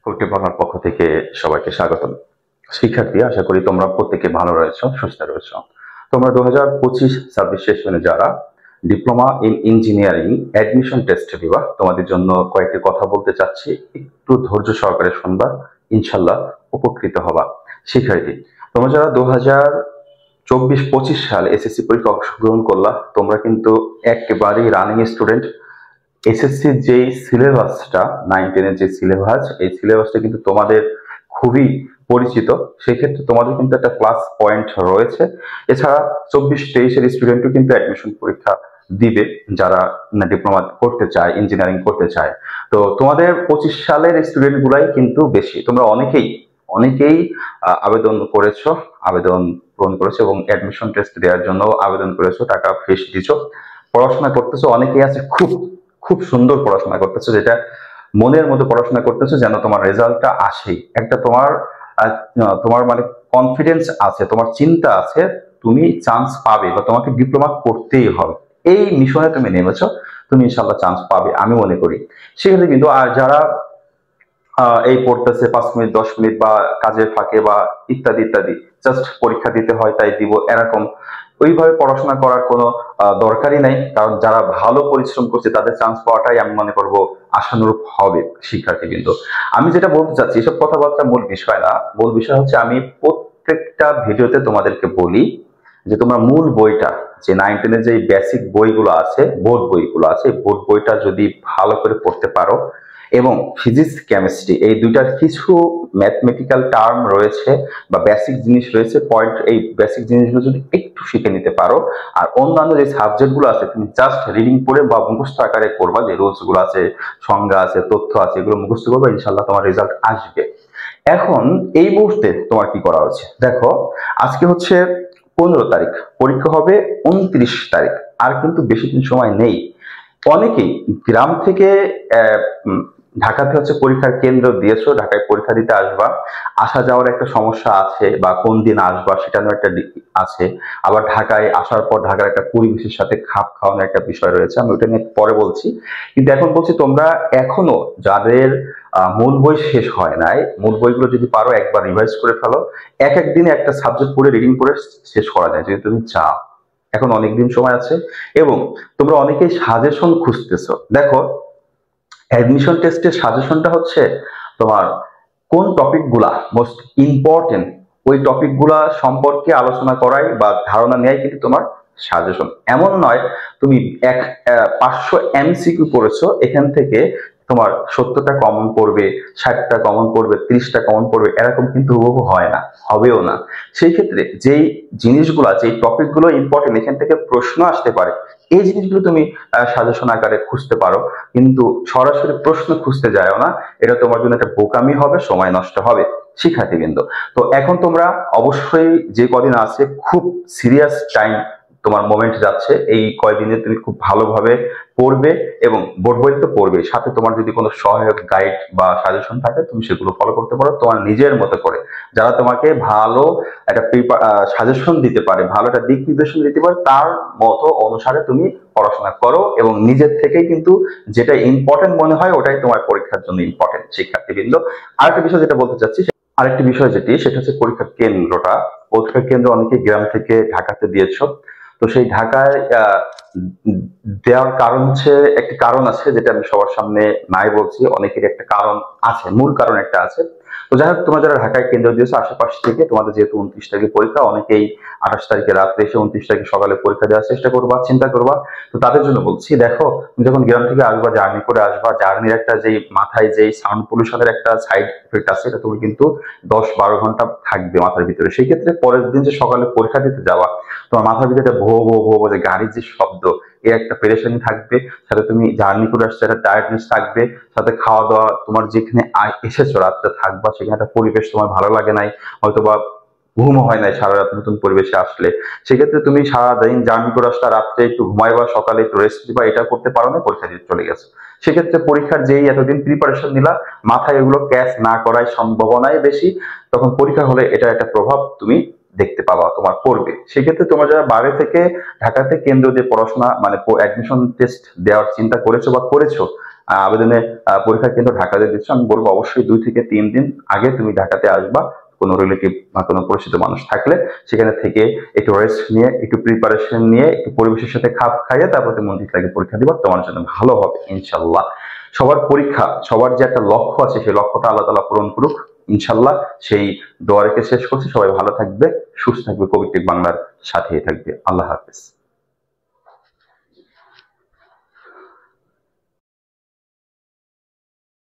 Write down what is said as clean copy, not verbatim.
কোটি বাংলার পক্ষ থেকে সবাইকে স্বাগতম। শিক্ষার্থী, আশা করি তোমরা প্রত্যেকে ভালো রয়েছো, সুস্থ রয়েছো। তোমরা 2025-26 সেশনে যারা diploma in engineering admission test দিবা, তোমাদের জন্য কয়েকটি কথা বলতে চাচ্ছি, একটু ধৈর্য সহকারে শুনবা, ইনশাল্লাহ উপকৃত হবা। শিক্ষার্থী, তোমরা যারা 2024-25 সালে এসএসসি পরীক্ষা অংশগ্রহণ করলা, তোমরা কিন্তু একেবারেই রানিং স্টুডেন্ট। এসএসসির যে সিলেবাসটা, 9-10-এর যে সিলেবাস, এই সিলেবাসটা কিন্তু তোমাদের খুবই পরিচিত। সেক্ষেত্রে তোমাদের কিন্তু একটা প্লাস পয়েন্ট রয়েছে। এছাড়া 24-23-এর স্টুডেন্টও কিন্তু অ্যাডমিশন পরীক্ষা দিবে, যারা ডিপ্লোমা করতে চায়, ইঞ্জিনিয়ারিং করতে চায়। তো তোমাদের 25 সালের স্টুডেন্ট গুলাই কিন্তু বেশি। তোমরা অনেকেই আবেদন করেছো, আবেদন পূরণ করেছো এবং অ্যাডমিশন টেস্ট দেওয়ার জন্য আবেদন করেছো, টাকা ফিস দিছো, পড়াশোনা করতেছো। অনেকেই আছে খুব খুব সুন্দর পড়াশোনা করতেছো, যেটা মনের মতো পড়াশোনা করতেছো যেন তোমার রেজাল্টটা আসেই। একটা তোমার মানে কনফিডেন্স আছে, তোমার চিন্তা আছে, তুমি চান্স পাবে বা তোমাকে ডিপ্লোমা করতেই হবে। এই মিশনে তুমি নেমেছো, তুমি ইনশাল্লাহ চান্স পাবে আমি মনে করি। সেক্ষেত্রে কিন্তু আর যারা এই পড়তেছে 5 মিনিট 10 মিনিট বা কাজের ফাঁকে বা ইত্যাদি ইত্যাদি, জাস্ট পরীক্ষা দিতে হয় তাই দিব, এরকম ওইভাবে পড়াশোনা করার কোনো দরকারই নাই। কারণ যারা ভালো পরিশ্রম করছে তাদের চান্স পাওয়াটাই আমি মনে করবো আশানুরূপ হবে। শিক্ষার্থী, কিন্তু আমি যেটা বলতে চাচ্ছি, এসব কথাবার্তা মূল বিষয় না। মূল বিষয় হচ্ছে আমি প্রত্যেকটা ভিডিওতে তোমাদেরকে বলি যে তোমরা মূল বইটা, যে 9-10-এর যে বেসিক বইগুলো আছে, বোর্ড বইগুলো আছে, বোর্ড বইটা যদি ভালো করে পড়তে পারো এবং ফিজিক্স কেমিস্ট্রি এই দুইটার কিছু ম্যাথমেটিক্যাল টার্ম রয়েছে বা বেসিক জিনিস রয়েছে, পয়েন্ট, এই বেসিক জিনিসগুলো যদি একটু শিখে নিতে পারো, আর অন্যান্য যে সাবজেক্টগুলো আছে তুমি জাস্ট রিডিং পড়ে বা মুখস্থ আকারে করবা, যে রুলস গুলো আছে, সংজ্ঞা আছে, তথ্য আছে, এগুলো মুখস্থ করবে, ইনশাল্লাহ তোমার রেজাল্ট আসবে। এখন এই মুহূর্তে তোমার কি করা হচ্ছে দেখো, আজকে হচ্ছে 15 তারিখ, পরীক্ষা হবে 29 তারিখ, আর কিন্তু বেশি দিন সময় নেই। অনেকেই গ্রাম থেকে ঢাকাতে হচ্ছে পরীক্ষার কেন্দ্র দিয়েছো, ঢাকায় পরীক্ষা দিতে আসবা, আসা যাওয়ার একটা সমস্যা আছে, বা কোন দিন আসবা সেটারও একটা আছে। আবার ঢাকায় আসার পর ঢাকার একটা পরিবেশের সাথে খাপ খাওয়ানোর একটা বিষয় রয়েছে, আমি ওইটা নিয়ে পরে বলছি। কিন্তু এখন বলছি, তোমরা এখনো যাদের মূল বই শেষ হয় নাই, মূল বইগুলো যদি পারো একবার রিভাইজ করে ফেলো। এক দিনে একটা সাবজেক্ট পড়ে, রিডিং করে শেষ করা যায় যদি তুমি চাও। এখন অনেকদিন সময় আছে। এবং তোমরা অনেকেই সাজেশন খুঁজতেছো। দেখো, অ্যাডমিশন টেস্টের সাজেশনটা হচ্ছে তোমার কোন টপিকগুলা মোস্ট ইম্পর্টেন্ট, ওই টপিকগুলা সম্পর্কে আলোচনা করাই বা ধারণা নেয় কিন্তু তোমার সাজেশন। এমন নয় তুমি 500 এমসিকিউ করেছো, এখান থেকে তোমার 70টা কমন পড়বে, 60টা কমন পড়বে, 30টা কমন পড়বে, এরকম কিন্তু হুবহু হয় না, হবেও না। সেই ক্ষেত্রে যেই জিনিসগুলো, যেই টপিকগুলো ইম্পর্টেন্ট, এখান থেকে প্রশ্ন আসতে পারে, এই জিনিসগুলো তুমি সাজেশন আকারে খুঁজতে পারো। কিন্তু সরাসরি প্রশ্ন খুঁজতে যাও না, এটা তোমার জন্য একটা বোকামি হবে, সময় নষ্ট হবে। শিক্ষার্থীবৃন্দ, তো এখন তোমরা অবশ্যই যে কদিন আছে খুব সিরিয়াস টাইম, তোমার মোমেন্ট যাচ্ছে, এই কয়দিনে তুমি খুব ভালোভাবে পড়বে এবং বোর্ড বই তো পড়বে, সাথে তোমার যদি কোনো সহায়ক গাইড বা সাজেশন থাকে তুমি সেগুলো ফলো করতে পারো তোমার নিজের মতো করে, যারা তোমাকে ভালো একটা সাজেশন দিতে পারে, ভালো একটা দিক নির্দেশন দিতে পারে, তার মতো অনুসারে তুমি পড়াশোনা করো এবং নিজের থেকেই কিন্তু যেটা ইম্পর্টেন্ট মনে হয় ওটাই তোমার পরীক্ষার জন্য ইম্পর্টেন্ট। শিক্ষার্থীবৃন্দ, আরেকটা বিষয় যেটা বলতে চাচ্ছি, আরেকটি বিষয় সেটা হচ্ছে পরীক্ষার কেন্দ্রটা। পরীক্ষার কেন্দ্র অনেকে গ্রাম থেকে ঢাকাতে দিয়েছ, তো সেই ঢাকায় দেওয়ার কারণ হচ্ছে, একটি কারণ আছে যেটা আমি সবার সামনে নাই বলছি, অনেকের একটা কারণ আছে, মূল কারণ একটা আছে। তো যাই হোক, তোমরা যারা ঢাকায় কেন্দ্র দিয়েছো আশেপাশ থেকে, তোমাদের যেহেতু 29 তারিখে পরীক্ষা, অনেকেই 28 তারিখে রাত্রে এসে 29 তারিখে সকালে পরীক্ষা দেওয়ার চেষ্টা করবা, চিন্তা করবা। তো তাদের জন্য বলছি, দেখো, তুমি যখন গ্রাম থেকে আসবা, জার্নি করে আসবা, জার্নির একটা যেই মাথায় যেই সাউন্ড পলিউশনের একটা সাইড এফেক্ট আছে, এটা তুমি কিন্তু 10-12 ঘন্টা থাকবে মাথার ভিতরে। সেই ক্ষেত্রে পরের দিন যে সকালে পরীক্ষা দিতে যাওয়া, তোমার মাথার ভিতরে ভো ভো ভো যে গাড়ির যে শব্দ, এর একটা পেরেশানি থাকবে, সাথে তুমি জার্নি করে আসছো, একটা টায়ার্ডনেস থাকবে, সাথে খাওয়া দাওয়া, তোমার যেখানে এসেছো রাত্রে থাকবা সেখানে একটা পরিবেশ তোমার ভালো লাগে নাই, হয়তোবা ঘুমও হয় নাই সারা রাত নতুন পরিবেশে আসলে। সেক্ষেত্রে তুমি সারাদিন জার্নি করে আসলে, রাত্রে একটু ঘুমাইবা, সকালে একটু রেস্ট দিবা, এটা করতে পারো না, পরীক্ষা দিতে চলে গেছে। সেক্ষেত্রে পরীক্ষার যেই এতদিন প্রিপারেশন নিলা, মাথায় এগুলো ক্যাচ না করার সম্ভাবনাই বেশি। তখন পরীক্ষা হলে এটা একটা প্রভাব তুমি দেখতে পাবা, তোমার পড়বে। সেক্ষেত্রে তোমরা যারা বাইরে থেকে ঢাকাতে কেন্দ্র দিয়ে পড়াশোনা মানে অ্যাডমিশন টেস্ট দেওয়ার চিন্তা করেছো বা করেছো, আবেদনে পরীক্ষা কেন্দ্র ঢাকাতে দিচ্ছ, আমি বলবো অবশ্যই 2 থেকে 3 দিন আগে তুমি ঢাকাতে আসবা। কোনো রিলেটিভ বা কোনো পরিচিত মানুষ থাকলে সেখানে থেকে একটু রেস্ট নিয়ে, একটু প্রিপারেশন নিয়ে, একটু পরিবেশের সাথে খাপ খাইয়ে তারপর তুমি মন ঠিক লাগে পরীক্ষা দিবা, তোমার জন্য ভালো হবে ইনশাল্লাহ। সবার পরীক্ষা, সবার যে একটা লক্ষ্য আছে সেই লক্ষ্যটা আল্লাহ তাআলা পূরণ করুক ইনশাল্লাহ। সেই দোয়া রেখে শেষ করছি। সবাই ভালো থাকবে, সুস্থ থাকবে, কবির টেক বাংলার সাথেই থাকবে। আল্লাহ হাফেজ।